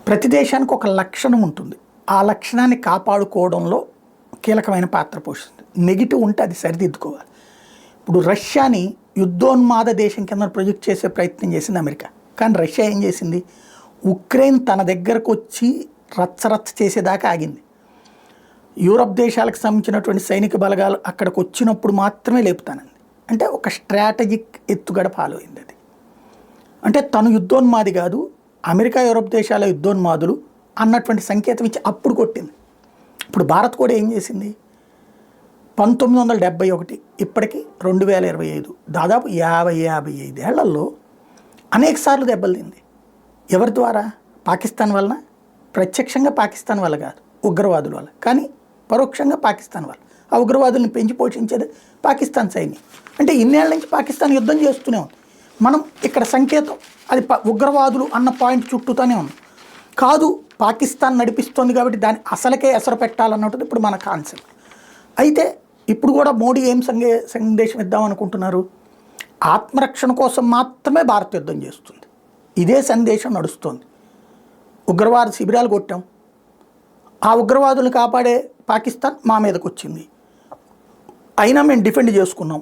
ప్రతి దేశానికి ఒక లక్షణం ఉంటుంది. ఆ లక్షణాన్ని కాపాడుకోవడంలో కీలకమైన పాత్ర పోషిస్తుంది. నెగిటివ్ ఉంటే అది సరిదిద్దుకోవాలి. ఇప్పుడు రష్యాని యుద్ధోన్మాద దేశం కింద ప్రొజెక్ట్ చేసే ప్రయత్నం చేసింది అమెరికా. కానీ రష్యా ఏం చేసింది? ఉక్రెయిన్ తన దగ్గరకు వచ్చి రచ్చరచ్చ చేసేదాకా ఆగింది. యూరప్ దేశాలకు సంబంధించినటువంటి సైనిక బలగాలు అక్కడికి వచ్చినప్పుడు మాత్రమే లేపుతానంది. అంటే ఒక స్ట్రాటజిక్ ఎత్తుగడ ఫాలో అయింది అది. అంటే తను యుద్ధోన్మాది కాదు, అమెరికా యూరప్ దేశాల యుద్ధోన్మాదులు అన్నటువంటి సంకేతం ఇచ్చి అప్పుడు కొట్టింది. ఇప్పుడు భారత్ కూడా ఏం చేసింది? 1971 ఇప్పటికి 2025 దాదాపు 55 ఏళ్లలో అనేక సార్లు దెబ్బలు తింది. ఎవరి ద్వారా? పాకిస్తాన్ వలన. ప్రత్యక్షంగా పాకిస్తాన్ వల్ల కాదు, ఉగ్రవాదుల వల్ల. కానీ పరోక్షంగా పాకిస్తాన్ వల్ల. ఆ ఉగ్రవాదుల్ని పెంచి పోషించేది పాకిస్తాన్ సైన్యం. అంటే ఇన్నేళ్ల నుంచి పాకిస్తాన్ యుద్ధం చేస్తూనే ఉంది. మనం ఇక్కడ సంకేతం అది ఉగ్రవాదులు అన్న పాయింట్ చుట్టూతోనే ఉంది. కాదు, పాకిస్తాన్ నడిపిస్తోంది కాబట్టి దాన్ని అసలుకే ఎసరు పెట్టాలన్నట్టు ఇప్పుడు మన కాన్సెప్ట్. అయితే ఇప్పుడు కూడా మోడీ ఏం సందేశం ఇద్దామనుకుంటున్నారు? ఆత్మరక్షణ కోసం మాత్రమే భారత్ యుద్ధం చేస్తుంది. ఇదే సందేశం నడుస్తుంది. ఉగ్రవాద శిబిరాలు కొట్టాం, ఆ ఉగ్రవాదులను కాపాడే పాకిస్తాన్ మా మీదకి వచ్చింది, అయినా మేము డిఫెండ్ చేసుకున్నాం,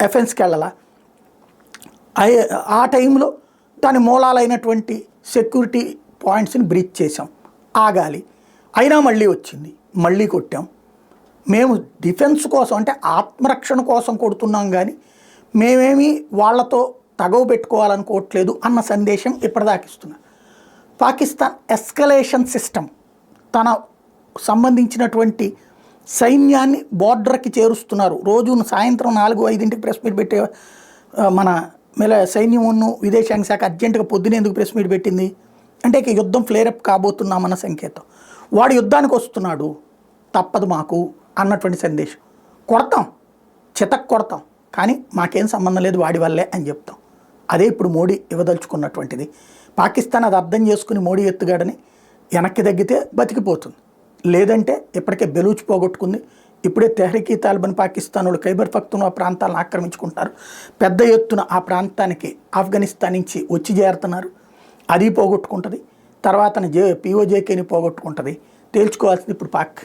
ఎఫెన్స్కి వెళ్ళాలా. ఆ టైంలో దాని మూలాలైనటువంటి సెక్యూరిటీ పాయింట్స్ని బ్రీచ్ చేసాం, ఆగాలి, అయినా మళ్ళీ వచ్చింది, మళ్ళీ కొట్టాం. మేము డిఫెన్స్ కోసం అంటే ఆత్మరక్షణ కోసం కొడుతున్నాం, కానీ మేమేమి వాళ్లతో తగవు పెట్టుకోవాలనుకోవట్లేదు అన్న సందేశం ఇప్పటిదాకా ఇస్తున్నాం. పాకిస్తాన్ ఎస్కలేషన్ సిస్టమ్ తన సంబంధించినటువంటి సైన్యాన్ని బోర్డర్కి చేరుస్తున్నారు. రోజు సాయంత్రం 4-5 ప్రెస్ మీట్ పెట్టే మన సైన్యమును విదేశాంగ శాఖ అర్జెంటుగా పొద్దున ఎందుకు ప్రెస్ మీట్ పెట్టింది అంటే ఇక యుద్ధం ఫ్లేరప్ కాబోతున్నామన్న సంకేతం. వాడు యుద్ధానికి వస్తున్నాడు, తప్పదు మాకు అన్నటువంటి సందేశం. కొడతాం, చితక్ కొడతాం, కానీ మాకేం సంబంధం లేదు వాడి వల్లే అని చెప్తాం. అదే ఇప్పుడు మోడీ ఇవ్వదలుచుకున్నటువంటిది. పాకిస్తాన్ అది అర్థం చేసుకుని మోడీ ఎత్తుగాడని వెనక్కి తగ్గితే బతికిపోతుంది. లేదంటే ఇప్పటికే బెలూచ్ పోగొట్టుకుంది. ఇప్పుడే తెహ్రీక్ తాలిబాన్ పాకిస్తాన్ వాళ్ళు ఖైబర్ పఖ్తూన్ఖ్వా ప్రాంతాలను ఆక్రమించుకుంటారు. పెద్ద ఎత్తున ఆ ప్రాంతానికి ఆఫ్ఘనిస్తాన్ నుంచి వచ్చి చేరుతున్నారు. అది పోగొట్టుకుంటుంది. తర్వాత POJKని పోగొట్టుకుంటుంది. తేల్చుకోవాల్సింది ఇప్పుడు పాక్.